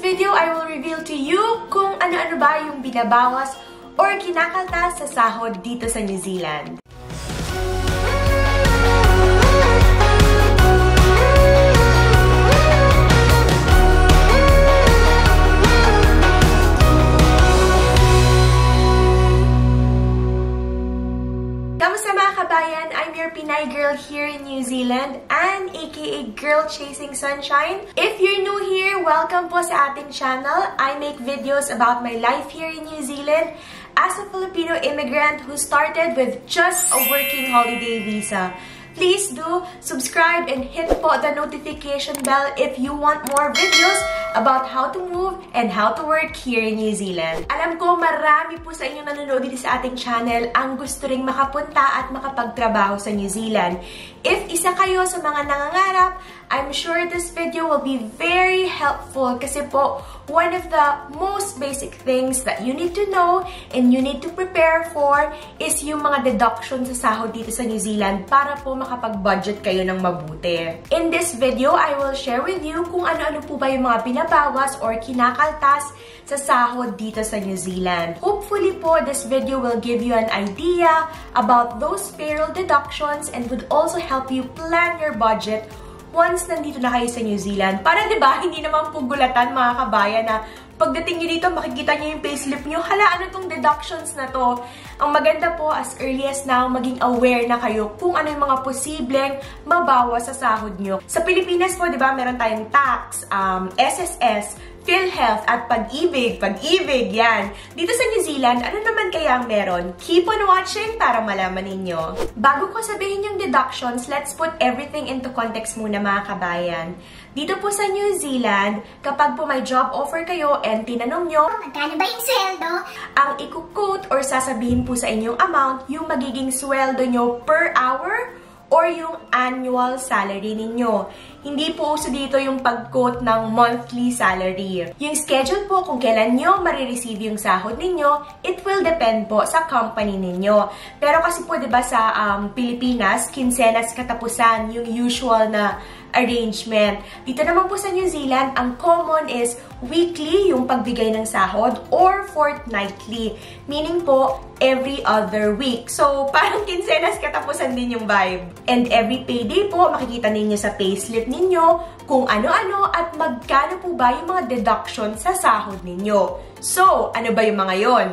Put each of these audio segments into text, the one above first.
video, I will reveal to you kung ano-ano ba yung binabawas or kinakaltas sa sahod dito sa New Zealand. Kamusta mga kabayan? I'm your Pinay girl here in New Zealand and aka Girl Chasing Sunshine. If you're new here, welcome po sa ating channel. I make videos about my life here in New Zealand as a Filipino immigrant who started with just a working holiday visa. Please do subscribe and hit po the notification bell if you want more videos about how to move and how to work here in New Zealand. Alam ko marami po sa inyong nanonood dito sa ating channel ang gusto ring makapunta at makapagtrabaho sa New Zealand. If isa kayo sa mga nangangarap, I'm sure this video will be very helpful kasi po one of the most basic things that you need to know and you need to prepare for is yung mga deductions sa sahod dito sa New Zealand para po makapag-budget kayo ng mabuti. In this video, I will share with you kung ano-ano po ba yung mga binabawas or kinakaltas sa sahod dito sa New Zealand. Hopefully po, this video will give you an idea about those payroll deductions and would also help you plan your budget once nandito na kayo sa New Zealand. Para diba, hindi naman po gulatan mga kabayan na pagdating nyo dito, makikita nyo yung payslip nyo, hala, ano tong deductions na to? Ang maganda po, as early as now, maging aware na kayo kung ano yung mga posibleng mabawas sa sahod nyo. Sa Pilipinas po, diba, meron tayong tax, SSS, PhilHealth at Pag-ibig, yan. Dito sa New Zealand, ano naman kaya ang meron? Keep on watching para malaman ninyo. Bago ko sabihin yung deductions, let's put everything into context muna mga kabayan. Dito po sa New Zealand, kapag po may job offer kayo and tinanong nyo, magkano ba yung sweldo? Ang i-quote or sasabihin po sa inyong amount, yung magiging sweldo nyo per hour or yung annual salary ninyo. Hindi po uso dito yung pag-quote ng monthly salary. Yung schedule po kung kailan nyo marireceive yung sahod ninyo, it will depend po sa company ninyo. Pero kasi po diba sa Pilipinas, quincenas katapusan yung usual na arrangement. Dito naman po sa New Zealand, ang common is weekly yung pagbigay ng sahod or fortnightly. Meaning po, every other week. So, parang quincenas katapusan din yung vibe. And every payday po, makikita ninyo sa payslip ninyo kung ano-ano at magkano po ba yung mga deduction sa sahod ninyo. So, ano ba yung mga yon?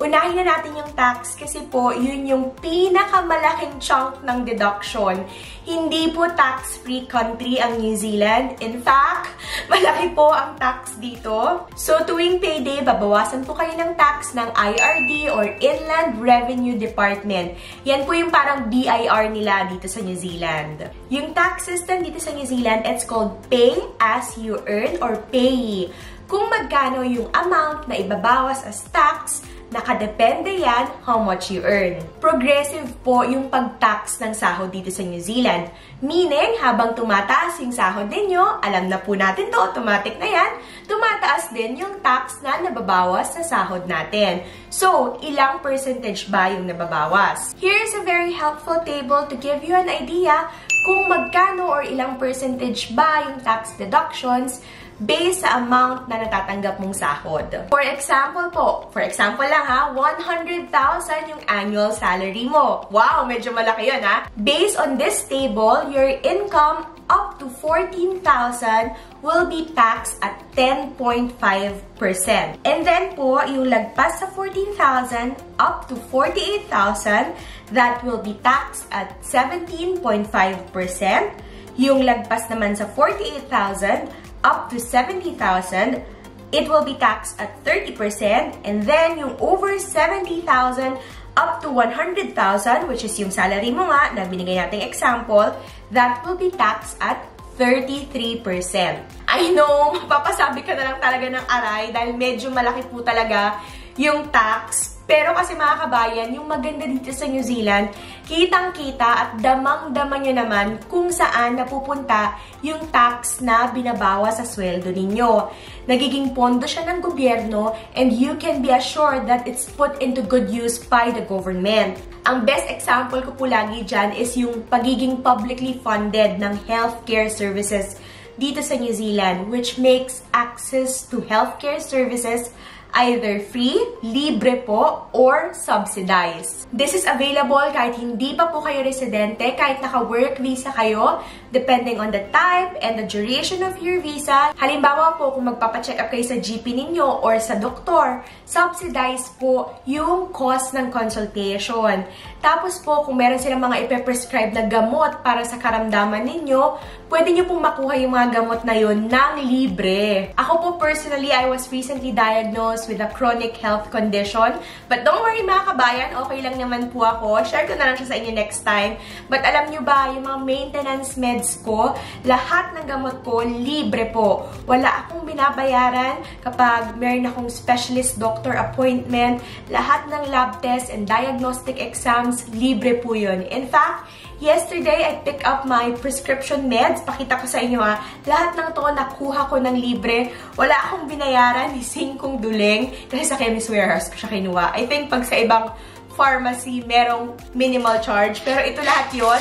Unahin na natin yung tax kasi po, yun yung pinakamalaking chunk ng deduction. Hindi po tax-free country ang New Zealand. In fact, malaki po ang tax dito. So, tuwing payday, babawasan po kayo ng tax ng IRD or Inland Revenue Department. Yan po yung parang BIR nila dito sa New Zealand. Yung tax system dito sa New Zealand, it's called Pay As You Earn or Payee. Kung magkano yung amount na ibabawas as tax, nakadepende yan how much you earn. Progressive po yung pag-tax ng sahod dito sa New Zealand. Meaning, habang tumataas yung sahod ninyo, alam na po natin to, automatic na yan, tumataas din yung tax na nababawas sa sahod natin. So, ilang percentage ba yung nababawas? Here's a very helpful table to give you an idea kung magkano or ilang percentage ba yung tax deductions based sa amount na natatanggap mong sahod. For example lang ha, 100,000 yung annual salary mo. Wow, medyo malaki yun ha. Based on this table, your income up to 14,000 will be taxed at 10.5%. And then po, yung lagpas sa 14,000 up to 48,000, that will be taxed at 17.5%. Yung lagpas naman sa 48,000 up to 70,000, it will be taxed at 30%. And then, yung over 70,000 up to 100,000, which is yung salary mo nga, na binigay nating example, that will be taxed at 33%. I know, mapapasabi ka na lang talaga ng aray dahil medyo malaki po talaga yung tax. Pero kasi mga kabayan, yung maganda dito sa New Zealand, kitang-kita at damang-dama nyo naman kung saan napupunta yung tax na binabawas sa sweldo ninyo. Nagiging pondo siya ng gobyerno and you can be assured that it's put into good use by the government. Ang best example ko po lagi dyan is yung pagiging publicly funded ng healthcare services dito sa New Zealand, which makes access to healthcare services either free, libre po, or subsidized. This is available kahit hindi pa po kayo residente, kahit naka-work visa kayo, depending on the type and the duration of your visa. Halimbawa po, kung magpapacheck up kayo sa GP ninyo or sa doktor, subsidized po yung cost ng consultation. Tapos po, kung meron silang mga ipe-prescribe na gamot para sa karamdaman ninyo, pwede nyo pong makuha yung mga gamot na yun ng libre. Ako po personally, I was recently diagnosed with a chronic health condition. But don't worry mga kabayan, okay lang naman po ako. Share ko na lang siya sa inyo next time. But alam nyo ba, yung mga maintenance meds ko, lahat ng gamot ko, libre po. Wala akong binabayaran kapag meron akong specialist doctor appointment. Lahat ng lab tests and diagnostic exams, libre po yun. In fact, yesterday, I picked up my prescription meds. Pakita ko sa inyo lahat ng to nakuha ko ng libre. Wala akong binayaran ni singkong duling kasi sa Chemist Warehouse ko siya kinuha. I think pag sa ibang pharmacy, merong minimal charge. Pero ito lahat yon.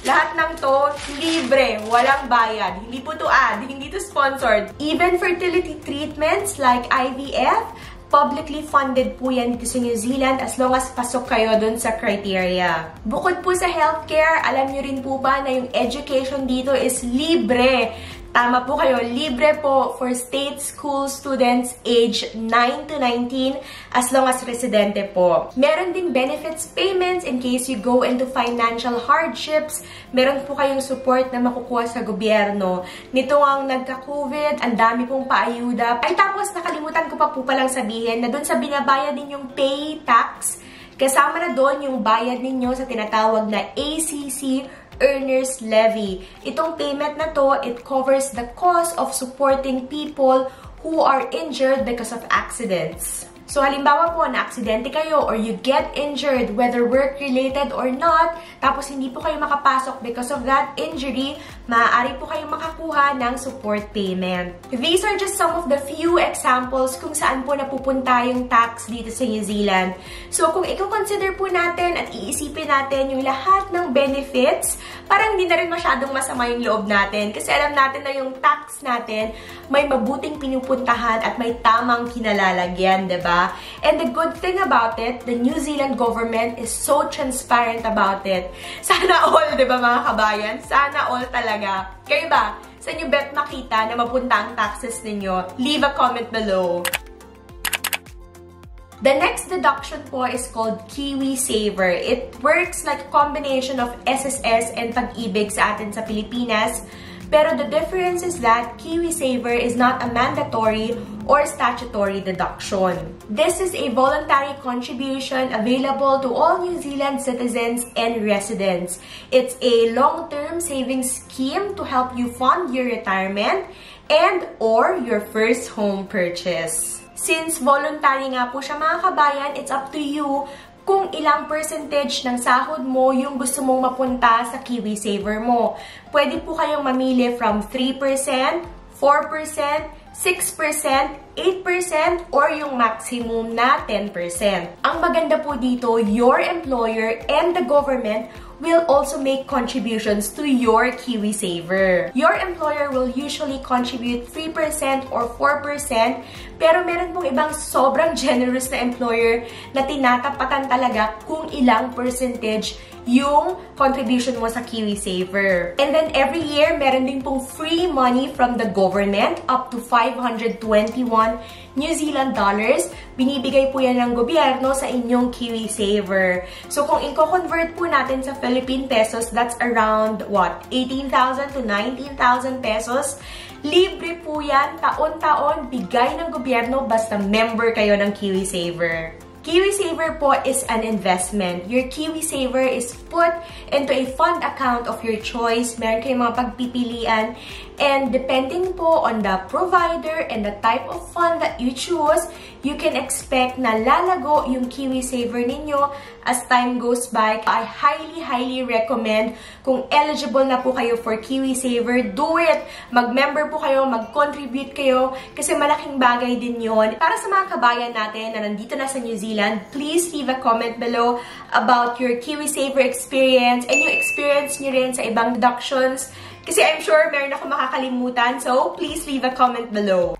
Lahat ng to, libre, walang bayad. Hindi po to ad, hindi to sponsored. Even fertility treatments like IVF, publicly funded po yan dito sa New Zealand as long as pasok kayo dun sa criteria. Bukod po sa healthcare, alam nyo rin po ba na yung education dito is libre? Tama po kayo, libre po for state school students age 9 to 19 as long as residente po. Meron ding benefits payments in case you go into financial hardships. Meron po kayong support na makukuha sa gobyerno. Nito ang nagka-COVID, ang dami pong paayuda. Ay tapos nakalimutan ko pa po palang sabihin na dun sa binabayad ninyong pay tax, kasama na doon yung bayad ninyo sa tinatawag na ACC Earners Levy. Itong payment na to, it covers the cost of supporting people who are injured because of accidents. So, halimbawa po, na-aksidente kayo or you get injured, whether work-related or not, tapos hindi po kayo makapasok because of that injury, maaari po kayong makakuha ng support payment. These are just some of the few examples kung saan po napupunta yung tax dito sa New Zealand. So, kung i-consider po natin at iisipin natin yung lahat ng benefits, parang hindi na rin masyadong masama yung loob natin. Kasi alam natin na yung tax natin may mabuting pinupuntahan at may tamang kinalalagyan, diba? And the good thing about it, the New Zealand government is so transparent about it. Sana all, di ba mga kabayan? Sana all talaga. Kayo ba? Saan nyo bet makita na mapunta ang taxes ninyo? Leave a comment below. The next deduction po is called Kiwi Saver. It works like a combination of SSS and Pag-ibig sa atin sa Pilipinas. Pero the difference is that Kiwi Saver is not a mandatory or statutory deduction. This is a voluntary contribution available to all New Zealand citizens and residents. It's a long-term savings scheme to help you fund your retirement and or your first home purchase. Since voluntary nga po siya mga kabayan, it's up to you kung ilang percentage ng sahod mo yung gusto mong mapunta sa Kiwi Saver mo. Pwede po kayong mamili from 3%, 4%, 6%, 8%, or yung maximum na 10%. Ang maganda po dito, your employer and the government will also make contributions to your Kiwi Saver. Your employer will usually contribute 3% or 4%, pero meron pong ibang sobrang generous na employer na tinatapatan talaga kung ilang percentage yung contribution mo sa Kiwi Saver. And then every year, meron din pong free money from the government up to 521 New Zealand dollars. Binibigay po yan ng gobyerno sa inyong Kiwi Saver. So kung i-convert po natin sa Philippine pesos, that's around what? 18,000 to 19,000 pesos. Libre po yan, taon-taon, bigay ng gobyerno basta member kayo ng Kiwi Saver. Kiwi Saver po is an investment. Your Kiwi Saver is put into a fund account of your choice. Meron kayong mga pagpipilian. And depending po on the provider and the type of fund that you choose, you can expect na lalago yung Kiwi Saver ninyo as time goes by. I highly recommend kung eligible na po kayo for Kiwi Saver, do it! Mag-member po kayo, mag-contribute kayo kasi malaking bagay din yon. Para sa mga kabayan natin na nandito na sa New Zealand, please leave a comment below about your Kiwi Saver experience and yung experience nyo rin sa ibang deductions. Kasi I'm sure meron ako makakalimutan, so please leave a comment below.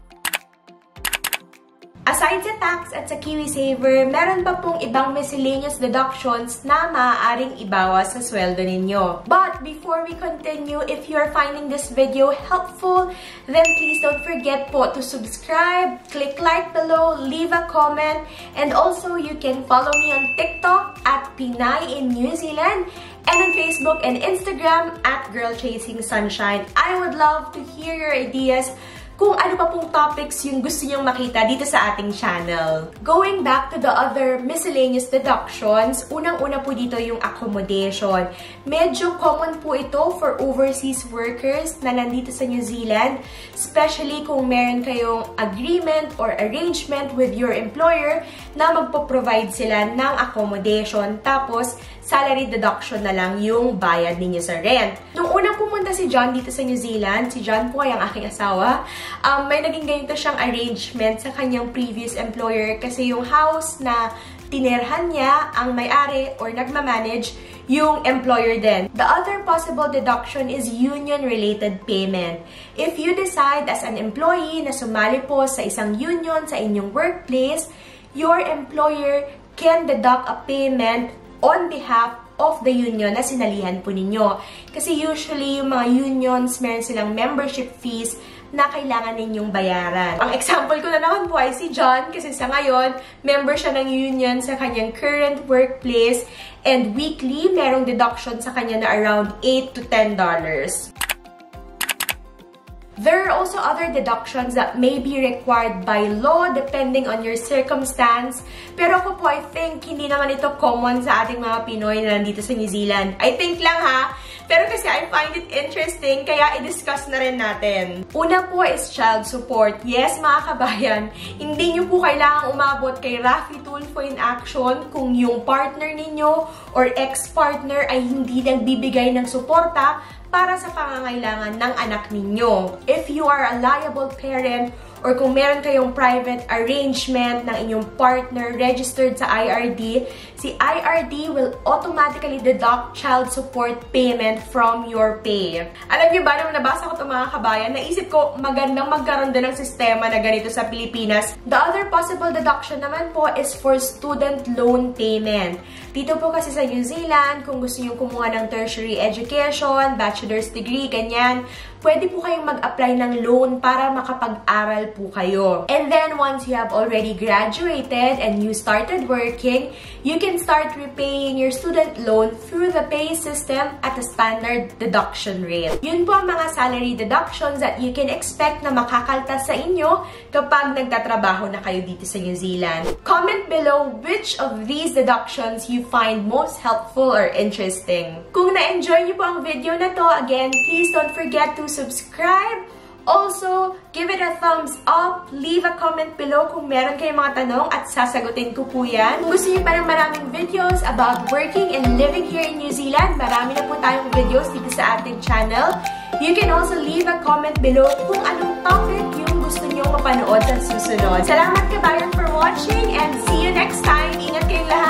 Aside sa tax at sa KiwiSaver, meron pa pong ibang miscellaneous deductions na maaaring ibawas sa sweldo ninyo. But before we continue, if you're finding this video helpful, then please don't forget po to subscribe, click like below, leave a comment, and also you can follow me on TikTok at Pinay in New Zealand, and on Facebook and Instagram at Girl Chasing Sunshine. I would love to hear your ideas kung ano pa pong topics yung gusto nyong makita dito sa ating channel. Going back to the other miscellaneous deductions, unang-una po dito yung accommodation. Medyo common po ito for overseas workers na nandito sa New Zealand, especially kung meron kayong agreement or arrangement with your employer na magpo-provide sila ng accommodation, tapos salary deduction na lang yung bayad ninyo sa rent. Nung unang pumunta si John dito sa New Zealand, si John po ay ang aking asawa, may naging ganito siyang arrangement sa kanyang previous employer kasi yung house na tinirhan niya, ang may-ari or nagmamanage, yung employer din. The other possible deduction is union-related payment. If you decide as an employee na sumali po sa isang union sa inyong workplace, your employer can deduct a payment on behalf of the union na sinalihan po ninyo. Kasi usually, yung mga unions, meron silang membership fees na kailangan ninyong bayaran. Ang example ko na naman po ay si John kasi sa ngayon, member siya ng union sa kanyang current workplace and weekly, merong deduction sa kanya na around $8 to $10. There are also other deductions that may be required by law depending on your circumstance. Pero ako po, I think, hindi naman ito common sa ating mga Pinoy na nandito sa New Zealand. I think lang ha. Pero kasi I find it interesting, kaya i-discuss na rin natin. Una po is child support. Yes, mga kabayan, hindi nyo po kailangang umabot kay Raffy Tulfo in action kung yung partner ninyo or ex-partner ay hindi nagbibigay ng suporta para sa pangangailangan ng anak ninyo. If you are a liable parent or kung meron kayong private arrangement ng inyong partner registered sa IRD, si IRD will automatically deduct child support payment from your pay. Alam niyo ba, nung nabasa ko itong mga kabayan, naisip ko magandang magkaroon din ng sistema na ganito sa Pilipinas. The other possible deduction naman po is for student loan payment. Dito po kasi sa New Zealand, kung gusto niyo kumuha ng tertiary education, bachelor's degree, ganyan, pwede po kayong mag-apply ng loan para makapag-aral po kayo. And then, once you have already graduated and you started working, you can start repaying your student loan through the pay system at a standard deduction rate. Yun po ang mga salary deductions that you can expect na makakaltas sa inyo kapag nagtatrabaho na kayo dito sa New Zealand. Comment below which of these deductions you find most helpful or interesting. Kung na-enjoy niyo po ang video na to, again, please don't forget to subscribe. Also, give it a thumbs up. Leave a comment below kung meron kayong mga tanong at sasagutin ko po yan. Kung gusto niyo pa ng maraming videos about working and living here in New Zealand, marami na po tayong videos dito sa ating channel. You can also leave a comment below kung anong topic yung gusto niyo mapanood sa susunod. Salamat kabayan for watching and see you next time. Ingat kayong lahat.